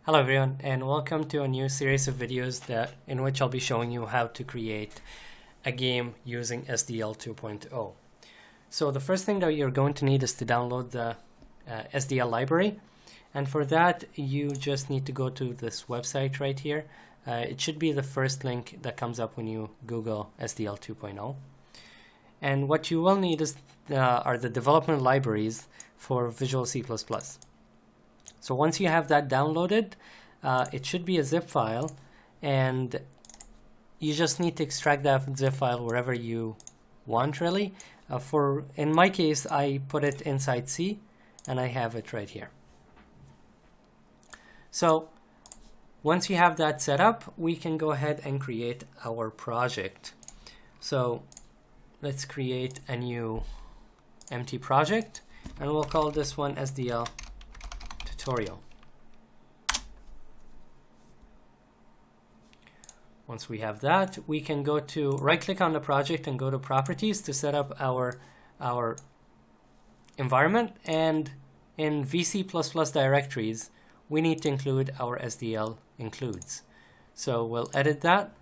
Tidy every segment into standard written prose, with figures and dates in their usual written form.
Hello everyone, and welcome to a new series of videos in which I'll be showing you how to create a game using Sdl 2.0. So the first thing that you're going to need is to download the Sdl library, and for that you just need to go to this website right here. It should be the first link that comes up when you Google Sdl 2.0. And what you will need are the development libraries for Visual C++. So once you have that downloaded, it should be a zip file, and you just need to extract that zip file wherever you want, really. In my case, I put it inside C, and I have it right here. So once you have that set up, we can go ahead and create our project. So let's create a new empty project, and we'll call this one Sdl tutorial. Once we have that, we can go to right-click on the project and go to Properties to set up our environment. And in VC++ directories, we need to include our Sdl includes. So we'll edit that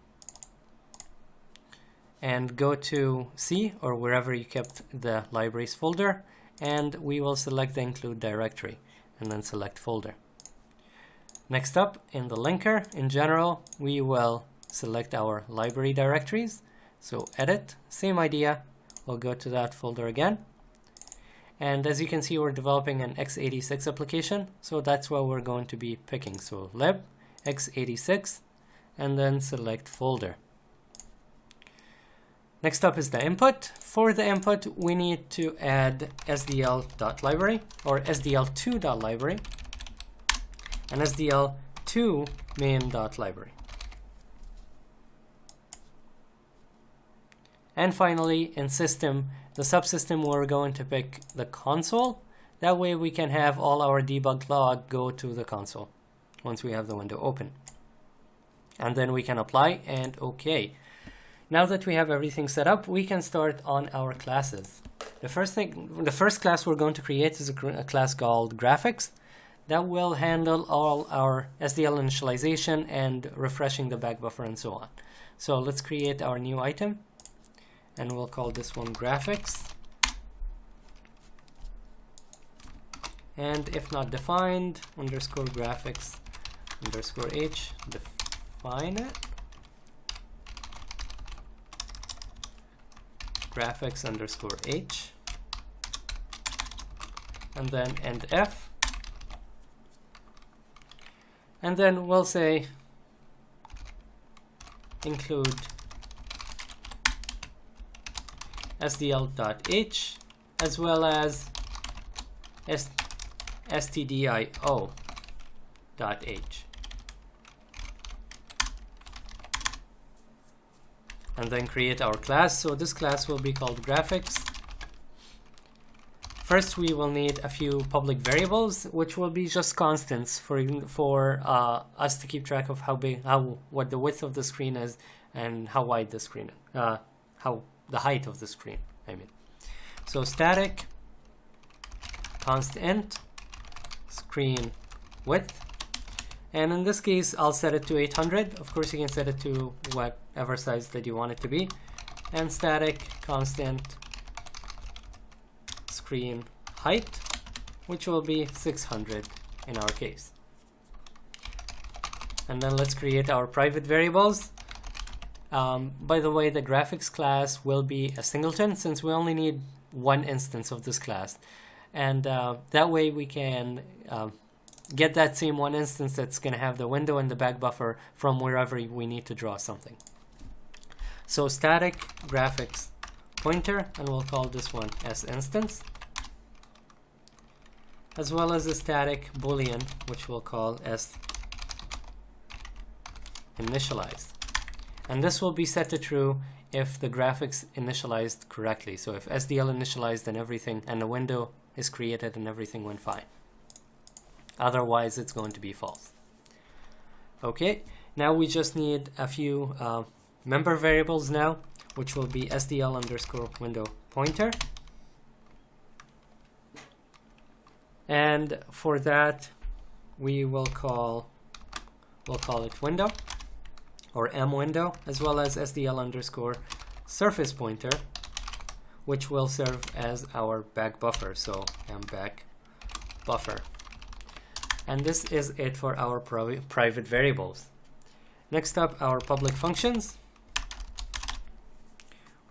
and go to C or wherever you kept the libraries folder, and we will select the include directory and then select folder. Next up, in the linker, in general, we will select our library directories. So edit, same idea, we'll go to that folder again. And as you can see, we're developing an x86 application, so that's what we're going to be picking. So lib x86 and then select folder. Next up is the input. For the input, we need to add sdl.library or sdl2.library and sdl2 main.library. And finally, in system, the subsystem, we're going to pick the console. That way we can have all our debug log go to the console once we have the window open. And then we can apply and OK. Now that we have everything set up, we can start on our classes. The first class we're going to create is a class called Graphics that will handle all our Sdl initialization and refreshing the back buffer and so on. So let's create our new item, and we'll call this one Graphics. And if not defined, underscore graphics underscore h, define it. Graphics underscore h, and then end f, and then we'll say include sdl.h as well as stdio.h, and then create our class. So this class will be called Graphics. First, we will need a few public variables, which will be just constants for us to keep track of what the width of the screen is and how wide the screen, the height of the screen, I mean. So static const int screen width, and in this case I'll set it to 800. Of course you can set it to whatever size that you want it to be. And static constant screen height, which will be 600 in our case. And then let's create our private variables. By the way, the graphics class will be a singleton since we only need one instance of this class, and that way we can get that same one instance that's going to have the window and the back buffer from wherever we need to draw something. So static graphics pointer, and we'll call this one sinstance, as well as a static boolean, which we'll call initialized. And this will be set to true if the graphics initialized correctly. So if Sdl initialized and everything, and the window is created and everything went fine. Otherwise, it's going to be false. Okay, now we just need a few member variables now, which will be Sdl underscore window pointer. And for that, we will call we'll call it window or M window, as well as SDL underscore surface pointer, which will serve as our back buffer. So M back buffer. And this is it for our private variables. Next up, our public functions.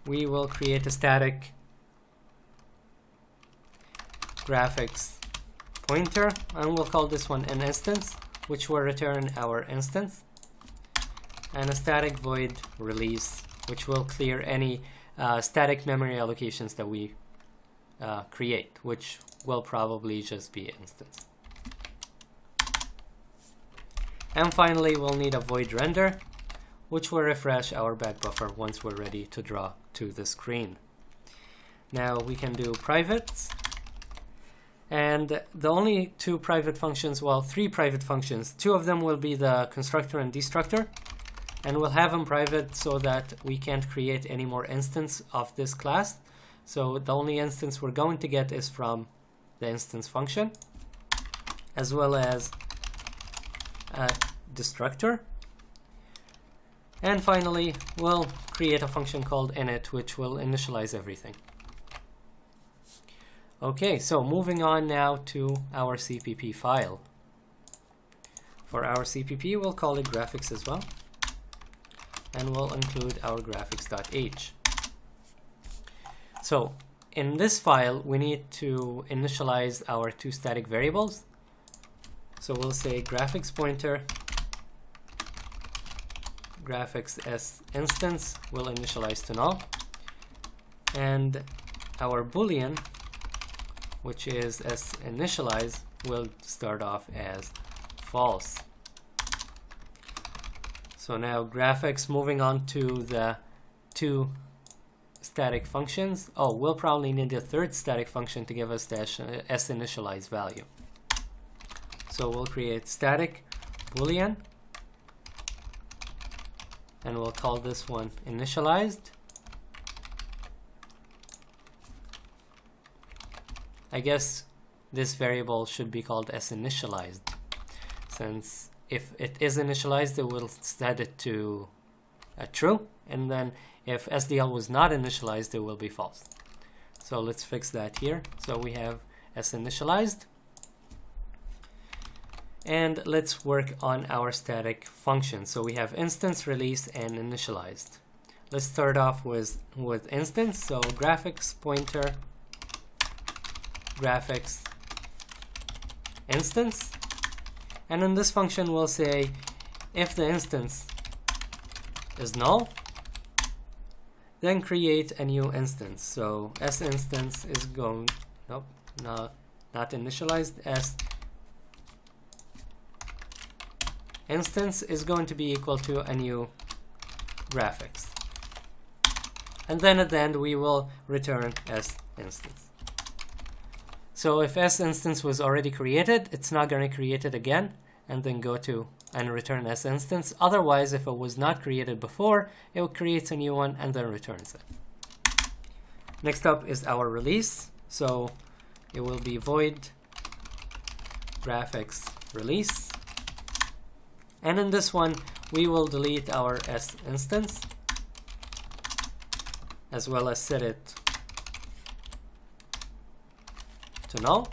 We will create a static graphics pointer, and we'll call this one an instance, which will return our instance, and a static void release, which will clear any static memory allocations that we create, which will probably just be instance. And finally, we'll need a void render, which will refresh our back buffer once we're ready to draw to the screen. Now we can do privates, and the only two private functions, well, three private functions, two of them will be the constructor and destructor, and we'll have them private so that we can't create any more instance of this class. So the only instance we're going to get is from the instance function, as well as a destructor. And finally, we'll create a function called init, which will initialize everything. Okay, so moving on now to our CPP file. For our CPP, we'll call it graphics as well, and we'll include our graphics.h. So in this file, we need to initialize our two static variables. So we'll say graphics pointer graphics s instance will initialize to null, and our boolean, which is s initialize, will start off as false. So now graphics, moving on to the two static functions. Oh, we'll probably need a third static function to give us the s initialize value. So we'll create static boolean, and we'll call this one initialized. I guess this variable should be called s initialized, since if it is initialized, it will set it to true, and then if SDL was not initialized, it will be false. So let's fix that here. So we have s initialized, and let's work on our static functions. So we have instance, release, and initialized. Let's start off with instance. So graphics pointer graphics instance, and in this function we'll say if the instance is null, then create a new instance. So s instance is going, nope, not initialized, s instance is going to be equal to a new graphics, and then at the end we will return s instance. So if s instance was already created, it's not going to create it again and then go to and return s instance. Otherwise, if it was not created before, it will create a new one and then returns it. Next up is our release. So it will be void graphics release, and in this one we will delete our s instance, as well as set it to null,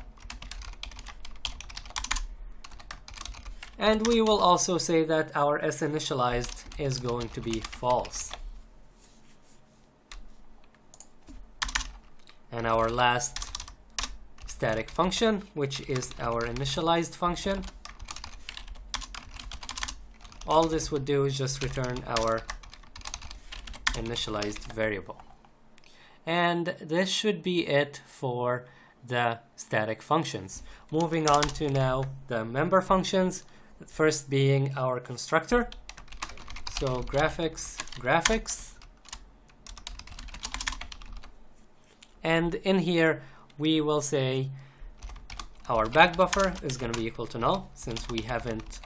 and we will also say that our s initialized is going to be false. And our last static function, which is our initialized function, all this would do is just return our initialized variable. And this should be it for the static functions. Moving on to now the member functions, first being our constructor. So graphics, and in here we will say our back buffer is going to be equal to null, since we haven't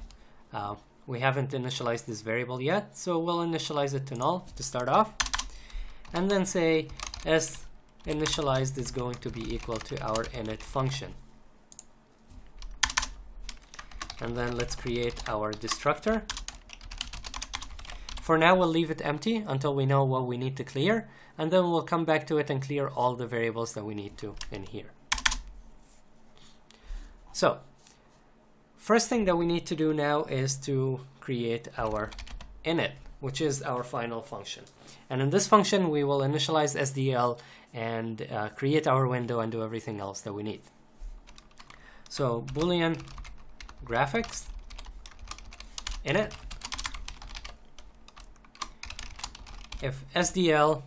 initialized this variable yet. So we'll initialize it to null to start off, and then say s initialized is going to be equal to our init function. And then let's create our destructor. For now, we'll leave it empty until we know what we need to clear, and then we'll come back to it and clear all the variables that we need to in here. So, first thing that we need to do now is to create our init, which is our final function. And in this function, we will initialize Sdl and create our window and do everything else that we need. So, Boolean graphics init. If Sdl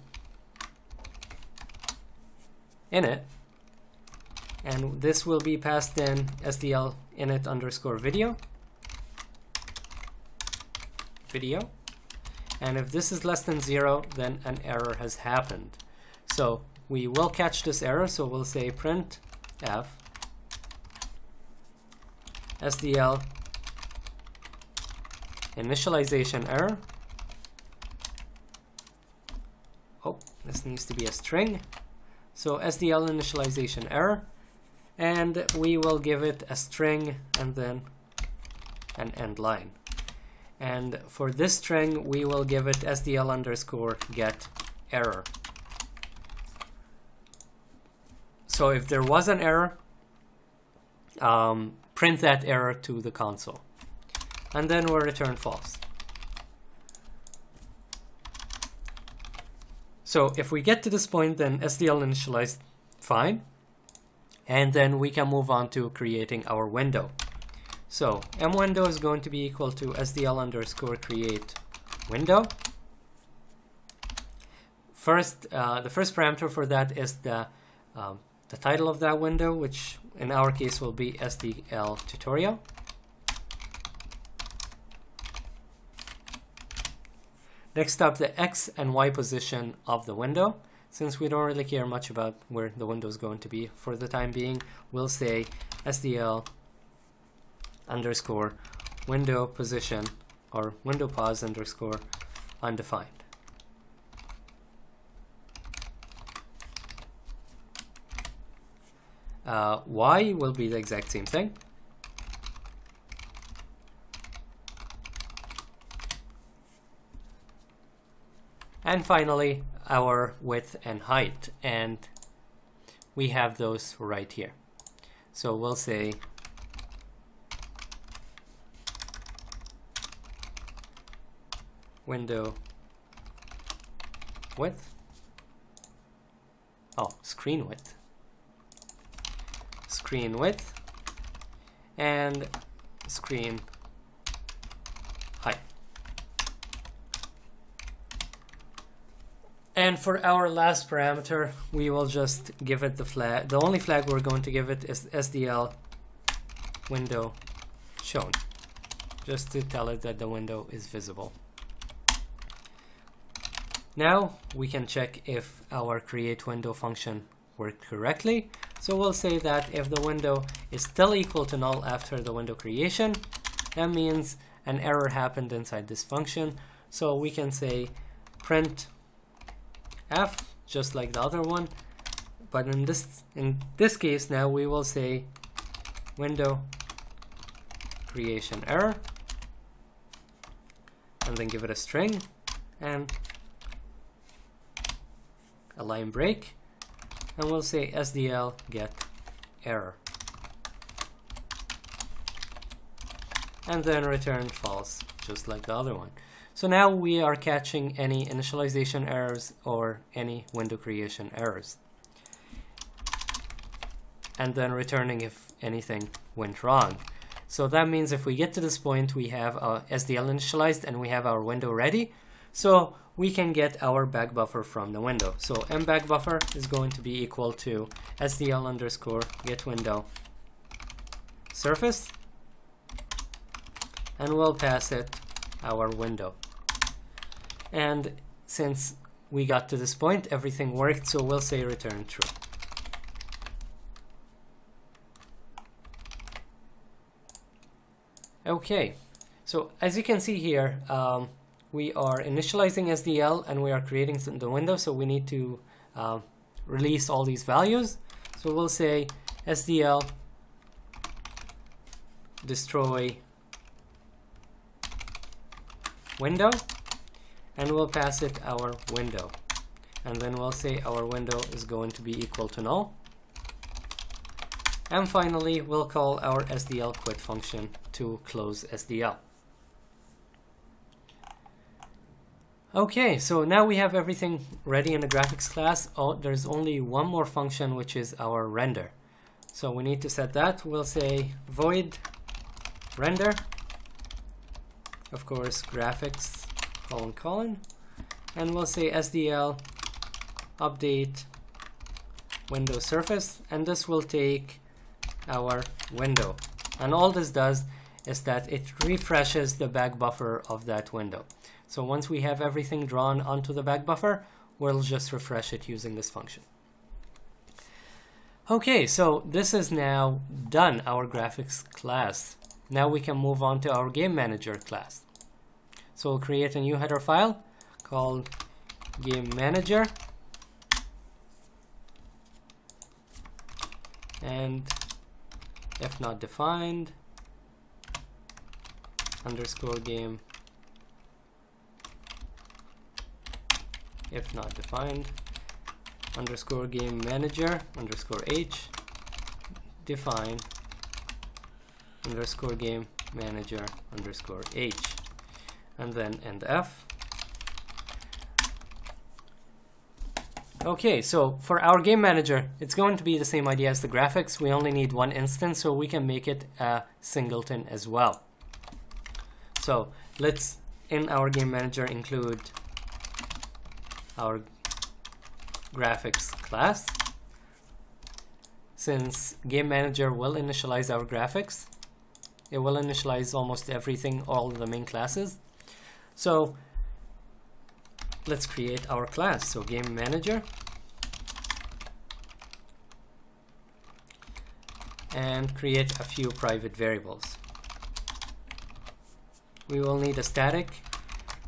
init, and this will be passed in Sdl init underscore video, and if this is less than 0, then an error has happened. So we will catch this error, so we'll say print f Sdl initialization error. Oh, this needs to be a string. So Sdl initialization error, and we will give it a string and then an end line. And for this string, we will give it Sdl underscore get error. So if there was an error, print that error to the console, and then we'll return false. So if we get to this point, then Sdl initialized fine, and then we can move on to creating our window. So mWindow is going to be equal to Sdl underscore create window. First, the first parameter for that is the title of that window, which in our case will be Sdl tutorial. Next up, the X and Y position of the window. Since we don't really care much about where the window is going to be for the time being, we'll say Sdl underscore window position or window pos underscore undefined. Y will be the exact same thing. And finally, our width and height, and we have those right here. So we'll say window width, screen width, and screen height. And for our last parameter, we will just give it the flag. The only flag we're going to give it is Sdl window shown, just to tell it that the window is visible. Now we can check if our create window function worked correctly. So we'll say that if the window is still equal to null after the window creation, that means an error happened inside this function. So we can say print f, just like the other one, but in this case now we will say window creation error, and then give it a string and a line break, and we'll say Sdl get error, and then return false, just like the other one. So now we are catching any initialization errors or any window creation errors, and then returning if anything went wrong. So that means if we get to this point, we have our Sdl initialized and we have our window ready, so we can get our back buffer from the window. So mBack buffer is going to be equal to Sdl underscore get window surface, and we'll pass it our window. And since we got to this point, everything worked, so we'll say return true. Okay, so as you can see here, we are initializing Sdl and we are creating the window, so we need to release all these values. So we'll say Sdl destroy window, and we'll pass it our window, and then we'll say our window is going to be equal to null. And finally, we'll call our SDL quit function to close SDL. Okay, so now we have everything ready in the graphics class. Oh, there's only one more function, which is our render. So we need to set that. We'll say void render, of course, graphics : and we'll say SDL update window surface, and this will take our window. And all this does is that it refreshes the back buffer of that window. So once we have everything drawn onto the back buffer, we'll just refresh it using this function. Okay, so this is now done, our graphics class. Now we can move on to our game manager class. So we'll create a new header file called game manager, and if not defined _game, if not defined _game manager _h define _game manager _h, and then end f. Okay, so for our game manager, it's going to be the same idea as the graphics. We only need one instance, so we can make it a singleton as well. So let's, in our game manager, include our graphics class. Since game manager will initialize our graphics, it will initialize almost everything, all the main classes. So let's create our class. So game manager, and create a few private variables. We will need a static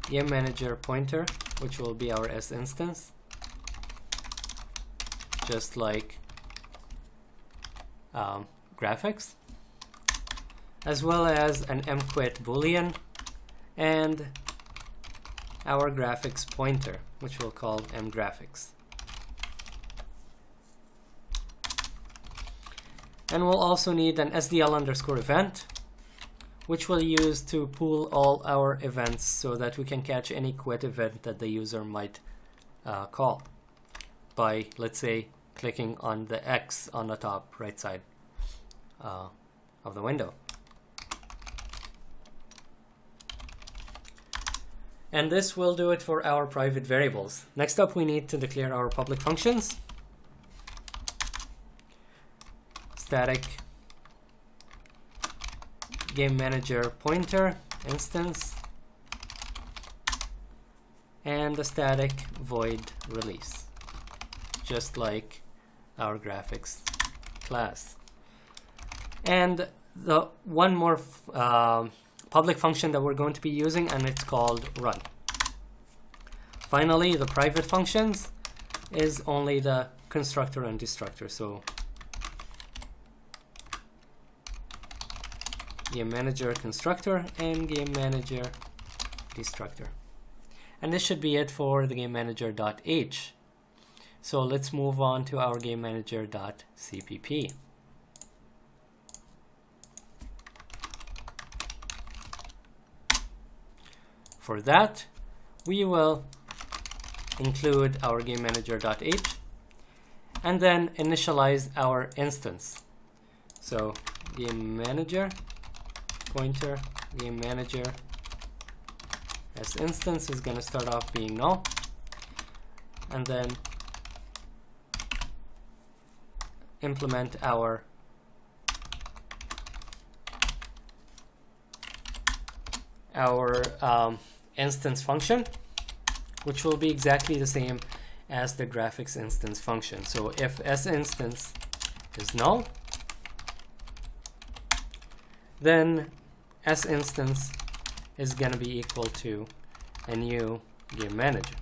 game manager pointer, which will be our S instance, just like graphics, as well as an mquit boolean, and our graphics pointer, which we'll call mgraphics. And we'll also need an SDL _event, which we'll use to pool all our events so that we can catch any quit event that the user might call by, let's say, clicking on the X on the top right side of the window. And this will do it for our private variables. Next up, we need to declare our public functions. Static game manager pointer instance, and a static void release, just like our graphics class. And the one more public function that we're going to be using, and it's called run. Finally, the private functions is only the constructor and destructor. So game manager constructor and game manager destructor. And this should be it for the game manager .h. So let's move on to our game manager .cpp. For that, we will include our game manager .h and then initialize our instance. So game manager pointer game manager as instance is going to start off being null, and then implement our instance function, which will be exactly the same as the graphics instance function. So if sinstance is null, then sinstance is going to be equal to a new game manager,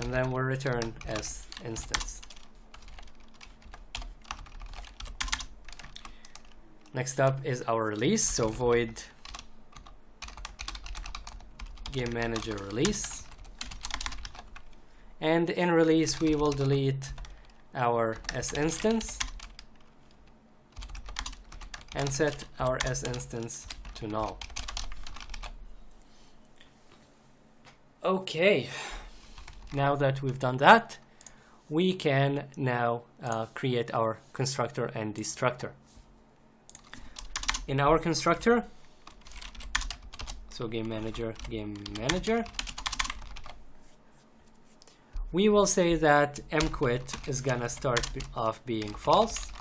and then we'll return sinstance. Next up is our release, so void game manager release. And in release, we will delete our S instance and set our S instance to null. Okay, now that we've done that, we can now create our constructor and destructor. In our constructor, so game manager, we will say that mquit is gonna start off being false,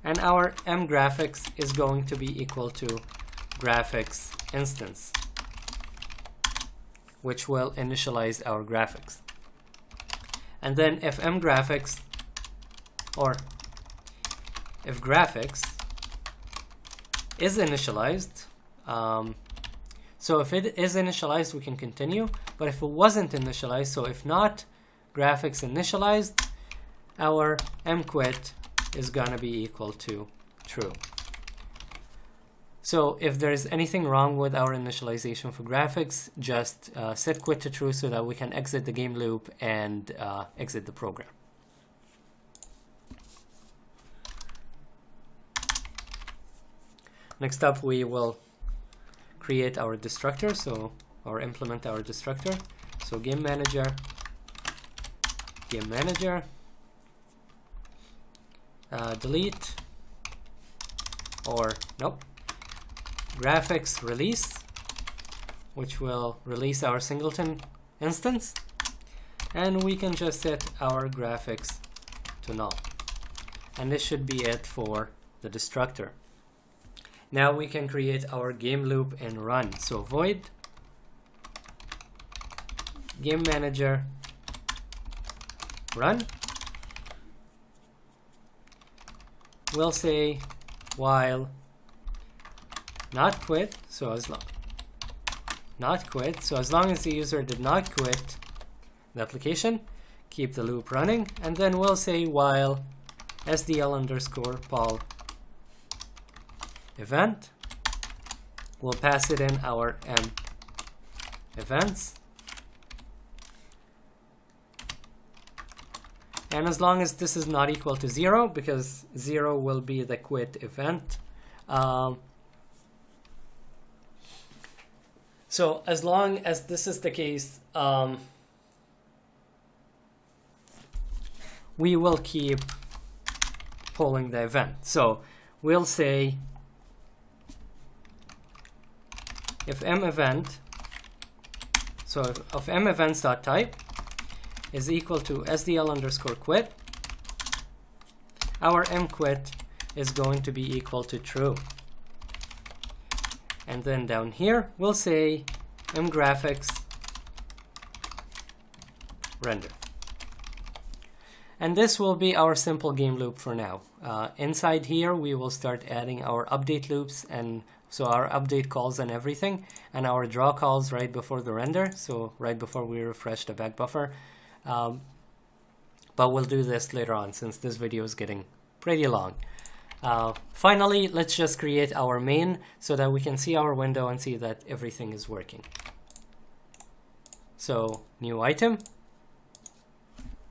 and our mgraphics is going to be equal to graphics instance, which will initialize our graphics. And then if mgraphics, or if graphics is initialized, so if it is initialized, we can continue, but if it wasn't initialized, so if not graphics initialized, our mquit is gonna be equal to true. So if there's anything wrong with our initialization for graphics, just set quit to true so that we can exit the game loop and exit the program. Next up, we will create our destructor, or implement our destructor. So game manager, delete, or nope, graphics release, which will release our singleton instance, and we can just set our graphics to null. And this should be it for the destructor. Now we can create our game loop and run. So void game manager run. We'll say while not quit, so as long as the user did not quit the application, keep the loop running, and then we'll say while Sdl_Paul event. We'll pass it in our events, and as long as this is not equal to 0, because 0 will be the quit event, so as long as this is the case, we will keep polling the event. So we'll say if mEvent, so if mEvents.type is equal to Sdl_quit, our mquit is going to be equal to true. And then down here, we'll say mgraphics render. And this will be our simple game loop for now. Inside here, we will start adding our update loops, and so our update calls and everything, and our draw calls right before the render, so right before we refresh the back buffer. But we'll do this later on since this video is getting pretty long. Finally, let's just create our main so that we can see our window and see that everything is working. So new item.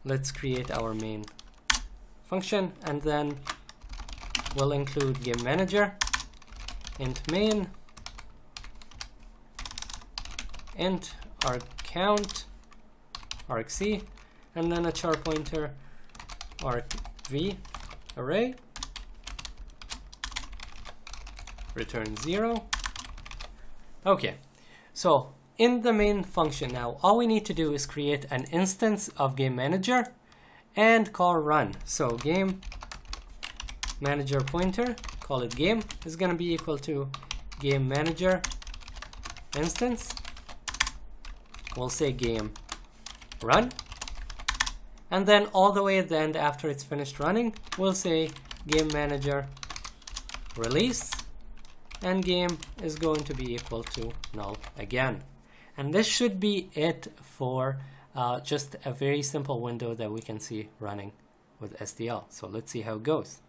Let's create our main function, and then we'll include game manager, int main, int argcount, argc, and then a char pointer, argv array, return 0. Okay, so in the main function now, all we need to do is create an instance of game manager and call run. So game manager pointer, call it game, is going to be equal to game manager instance. We'll say game run, and then all the way at the end, after it's finished running, we'll say game manager release, and game is going to be equal to null again. And this should be it for just a very simple window that we can see running with SDL. So let's see how it goes.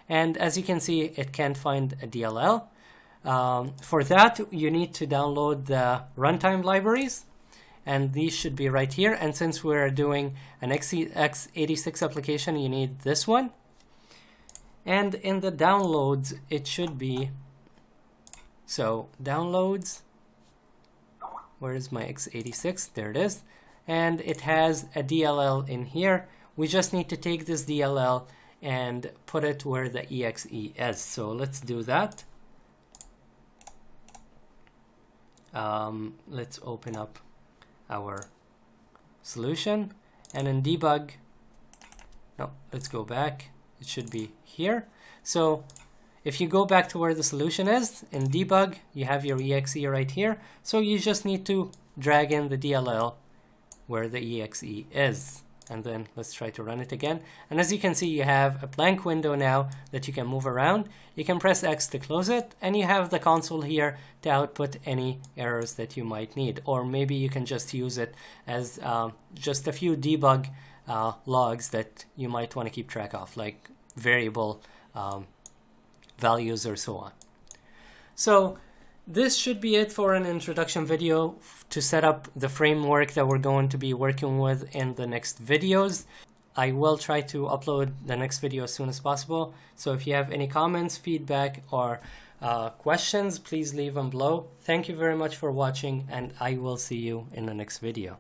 And as you can see, it can't find a DLL. For that, you need to download the Runtime Libraries, and these should be right here. And since we're doing an x86 application, you need this one. And in the downloads, it should be, so downloads, where is my x86? There it is. And it has a DLL in here. We just need to take this DLL and put it where the exe is. So let's do that. Let's open up our solution, and in debug, no, let's go back. It should be here. So if you go back to where the solution is, in debug, you have your exe right here. So you just need to drag in the DLL where the exe is. And then let's try to run it again. And as you can see, you have a blank window now that you can move around. You can press X to close it, and you have the console here to output any errors that you might need. Or maybe you can just use it as just a few debug logs that you might want to keep track of, like variable values or so on. So this should be it for an introduction video to set up the framework that we're going to be working with in the next videos. I will try to upload the next video as soon as possible. So if you have any comments, feedback, or questions, please leave them below. Thank you very much for watching, and I will see you in the next video.